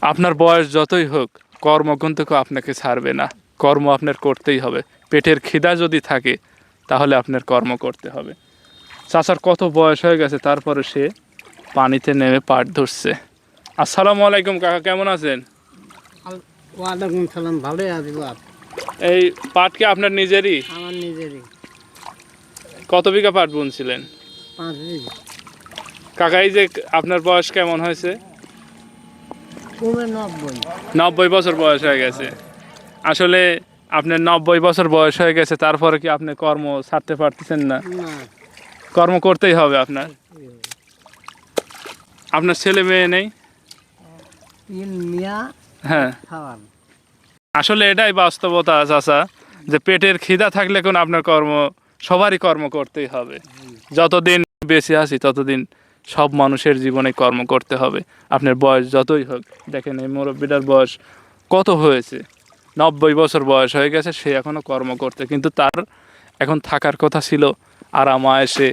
আপনার বয়স যতই হোক, কর্ম কিন্তু আপনাকে ছাড়বে না। কর্ম আপনার করতেই হবে। পেটের খিদা যদি থাকে তাহলে আপনার কর্ম করতে হবে। চাচার কত বয়স হয়ে গেছে, তারপরে সে পানিতে নেমে পাট ধরছে। আসসালামু আলাইকুম কাকা, কেমন আছেন? ওয়ালাইকুম সালাম, ভালোই আছি বাপ। এই পাট কি আপনার নিজেরই? আমার নিজেরই। কত বিঘা পাট বুনছিলেন 5 বিঘা। কাকা, এই যে আপনার বয়স কেমন হয়েছে? কমে 90। 90 বছর বয়স হয়ে গেছে। আসলে আপনার 90 বছর বয়স হয়ে গেছে, তারপরে কি আপনি কর্ম ছাড়তে পারতেছেন না? না, কর্ম করতেই হবে আপনার। আপনার ছেলে মেয়ে নেই? 3 মিয়া হ্যাঁ, খাওয়ান। আসলে এটাই বাস্তবতা চাচা, যে পেটের খিদা থাকলে কোন আপনার কর্ম, সবারই কর্ম করতেই হবে। যতদিন বেঁচে আছি ততদিন সব মানুষের জীবনে কর্ম করতে হবে, আপনার বয়স যতই হোক। দেখেন এই মুরব্বিটার বয়স কত হয়েছে, 90 বছর বয়স হয়ে গেছে, সে এখনো কর্ম করতে, কিন্তু তার এখন থাকার কথা ছিল আরাম আয়েশে,